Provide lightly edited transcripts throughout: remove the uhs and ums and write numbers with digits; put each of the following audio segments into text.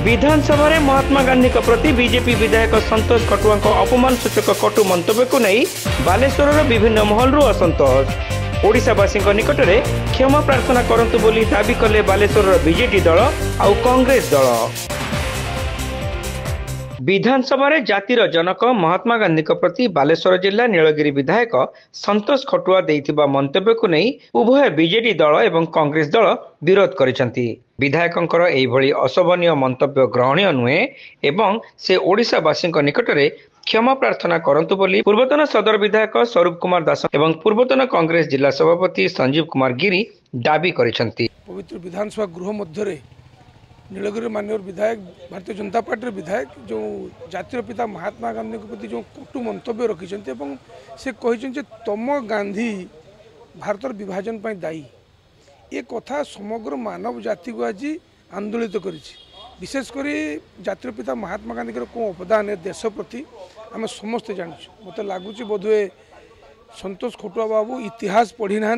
विधानसभा में महात्मा गांधी प्रति बीजेपी विधायक संतोष खटुआ अपमान सूचक कटु मंतव्य को नहीं बालेश्वर विभिन्न महलू असंतोष। ओडिशावासी निकट में क्षमा प्रार्थना करंतु बोली दाबी कले बालेश्वर बीजेपी दल आउ कांग्रेस दल। विधानसभा में जातिर जनक महात्मा गांधी प्रति बालेश्वर जिला नीलगिरी विधायक संतोष खटुआ देइथिबा मंतव्य को नहीं उभय बीजेडी दल एवं कांग्रेस दल विरोध करिसंती। विधायकंकर एही भली अशोभनीय मंतव्य ग्रहणीय नुहे एवं से ओडिशावासी निकट में क्षमा प्रार्थना करंतु बोली पूर्वतन सदर विधायक स्वरूप कुमार दास एवं पूर्वतन कांग्रेस जिला सभापति संजीव कुमार गिरी दाबी करिसंती। पवित्र विधानसभा गृह मध्य नीलगिरी माननीय विधायक भारतीय जनता पार्टी विधायक जो जातिर पिता महात्मा गांधी के प्रति जो कटु मंतव्य रखिंट से कहते तम गांधी भारत विभाजन पर दायी ये कथा समग्र मानव जाति को आज आंदोलित विशेषकर जातिर पिता महात्मा गांधी कौन अवदान है देश प्रति आम समस्ते जानूँ। मत लगुच बोधे संतोष खटुआ बाबू इतिहास पढ़ी ना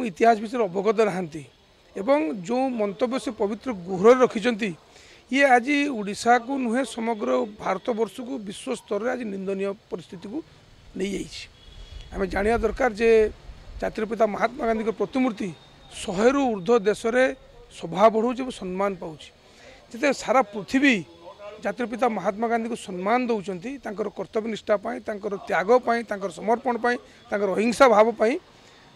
इतिहास विषय अवगत नहांती एवं जो मंतव्य से पवित्र गुहर रखिंट ये आज उड़ीसा को नुहे समग्र भारत वर्ष को विश्व स्तर में आज निंदनीय परिस्थिति को नहीं जाइए। आम जाना दरकार जे जातिर पिता महात्मा गांधी के प्रतिमूर्ति 100 रु ऊर्ध्व देश में शोभा बढ़ाऊँ और सम्मान पाँच जिते सारा पृथ्वी जातिर पिता महात्मा गांधी को सम्मान दौरान कर्तव्य निष्ठा त्याग समर्पण अहिंसा भाव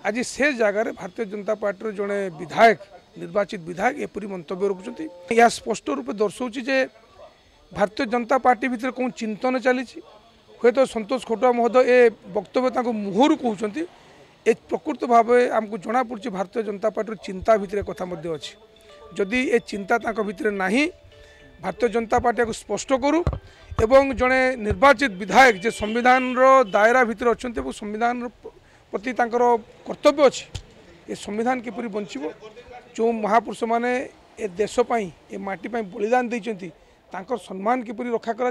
आज से जगार भारतीय जनता पार्टी जड़े विधायक निर्वाचित विधायक एपरी मंतव्य रखुच्च। यह स्पष्ट रूप दर्शाऊँ जे भारतीय जनता पार्टी भितर कौन चिंतन चली हे तो संतोष खटुआ महोदय ए वक्तव्य मुहर कहते ए प्रकृत भाव आमको जना पड़ी भारतीय जनता पार्टी चिंता भितर कथा अच्छी जदि ए चिंता भितर नहीं भारतीय जनता पार्टी को स्पष्ट करूँ एवं जड़े निर्वाचित विधायक जे संविधान दायरा भितर अच्छा संविधान प्रति कर्तव्य अच्छी ये संविधान किपरि बंचो जो महापुरुष मैंने ए देशपाई ए माटीपाई बलिदान देते सम्मान किपरि रक्षा करा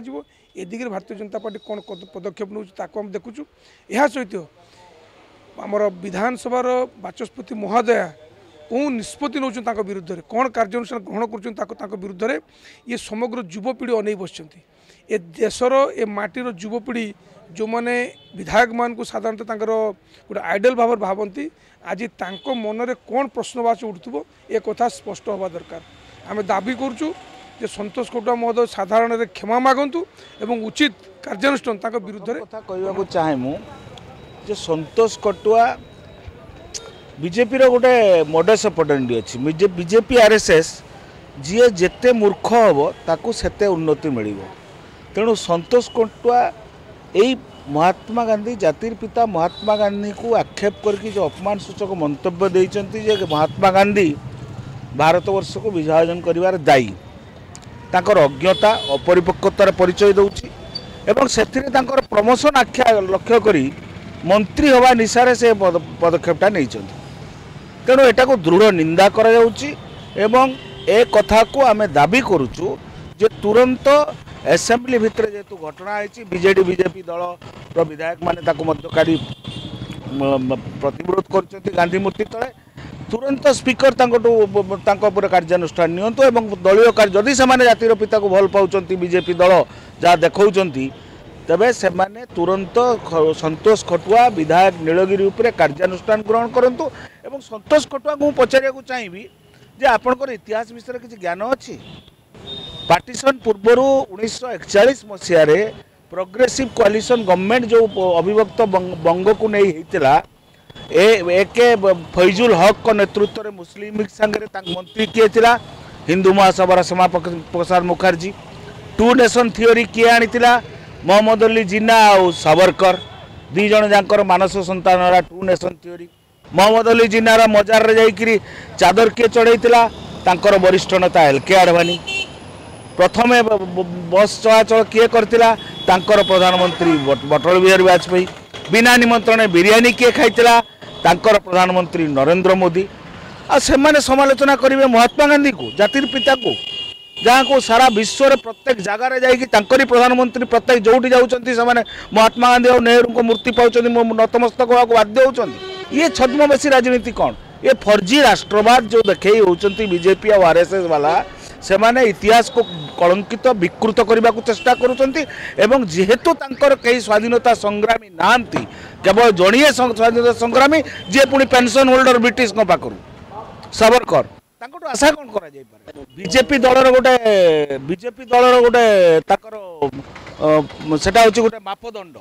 ए दिगरे भारतीय जनता पार्टी कौन पदक्षेप नौ देखुचु। यह सहित आमर विधानसभा बाचस्पति महोदया कौन निष्पत्ति नौ विरुद्ध में कौन कार्यानुष्ठान ग्रहण कर विरुद्ध में ये समग्र युवपीढ़ी अनै बस ए देशर ए माटीर युवपीढ़ी जो मैंने विधायक मान को साधारणतः गोटे आइडल भाव भावती आज मन में कौन प्रश्नवाची उठुव ए कथा स्पष्ट हवा दरकार। आम दाबी करुचु जे संतोष खटुआ महोदय साधारण क्षमा मागंतु एवं उचित कार्यानुष्ठान विरुद्ध में कथा कहवाक चाहे मु जे संतोष खटुआ बीजेपी गोटे मॉडस ऑपरेंडी अच्छी बीजेपी आरएसएस जी जेते मूर्ख हम ताकू सेते उन्नति मिल तेणु संतोष खटुआ यही महात्मा गांधी जातिर पिता महात्मा गांधी को आक्षेप करके जो अपमान सूचक मंतव्य देते महात्मा गांधी भारतवर्ष को विभाजन कर दायी तांकर अज्ञता अपरिपक्वतार परिचय दूची एवं से प्रमोशन आख्या लक्ष्य करी मंत्री हवा निशारे से पदक्षेपटा नहीं तेणु एटा को दृढ़ निंदा करा जाउची एवं ए कथा को आमे दाबी करूचु जे तुरंत असेंबली भितर जेतु घटना है बीजेडी बीजेपी दल विधायक माने प्रतिरोध कर गांधी मूर्ति तले तुरंत स्पीकर कार्यानुष्ठान नियंतु एवं दलीय कार्य जदि से जातिर पिता को भल पाउचंती बीजेपी दल जहाँ देखौचंती तबे से माने तुरंत संतोष खटुआ विधायक नीलगिरी उपरे कार्यानुष्ठान ग्रहण करंतु एवं संतोष खटुआ को पचारिया चाहिए जे आपनकर इतिहास विषय किसी ज्ञान अच्छी पार्टीशन पूर्वर 1941 मसीह प्रोग्रेसिव कोलिशन गवर्नमेंट जो अविभक्त बंग को नहीं होता एक फैजुल हक को नेतृत्व में मुस्लिम संगे मंत्री किए थिला Hindu Mahasabha Shyama Prasad Mukherjee to nation theory किए आनी मोहम्मद अली जिन्ना और सावरकर दी जन जाकर मानस संतान two nation theory Mohammad Ali जिन्नार मजार रे जाइकरी चादर किए चढ़ाई तांकर वरिष्ठ नेता एल.के. आडवाणी प्रथम बस चलाचल किए करथिला तांकर प्रधानमंत्री अटल बिहारी वाजपेयी बिना निमंत्रण बिरियानी किए खाइतिला तांकर प्रधानमंत्री नरेंद्र मोदी आ सेमाने समालोचना करेंगे महात्मा गांधी को जातिर पिता को जहाँ को सारा विश्व प्रत्येक जगार जाकरी प्रधानमंत्री प्रत्येक जोटी जाऊँच महात्मा गांधी और नेहरू को मूर्ति पाँच नतमस्तक होगा बाध्य होती ये छद्मवेशी राजनीति कौन ये फर्जी राष्ट्रवाद जो देखे होती बीजेपी और आरएसएस वाला सेमाने इतिहास को कलंकित विकृत करने को चेष्टा करुँच एवं जेहेतु तांकर कई स्वाधीनता संग्रामी नांती केवल जड़िए स्वाधीनता संग्रामी जे पुणी पेंशन होल्डर ब्रिटिश पाखु सावरकर तांको आशा कौन करा जाय पारे बीजेपी दलर गोटे सेटा होची गोटे मापदंड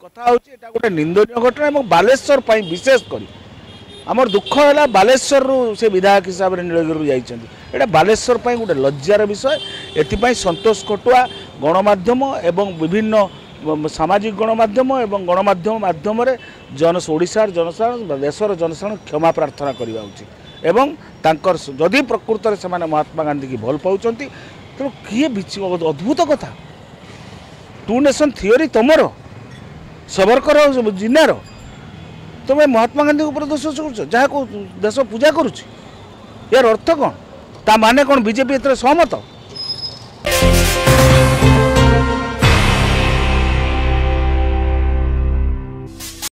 कथा होची एटा गोटे निंदनीय घटना एवं बालेश्वर पई विशेष करी आमर दुख है बालेश्वर से विधायक हिसाब से नीलगिरी जाइछन्ति एटा बालेश्वर पई गोटे लज्जार विषय एथिपाई संतोष खटुआ गणमाध्यम एवं विभिन्न सामाजिक गणमाध्यम एवं गणमाध्यम माध्यम ओडिशार जनसाधारण देशर जनसाधारण क्षमा प्रार्थना करवा उचित एवं तांकर जदि प्रकृत में से महात्मा गांधी की भल पाँच तो किए अद्भुत कथा टू नेशन थियोरी तुमर सावरकर जिन्नार तुम्हें महात्मा गांधी ऊपर दोष जहाँ देश पूजा करुच्ची यार अर्थ कौन ता माने कौन बीजेपी एत सहमत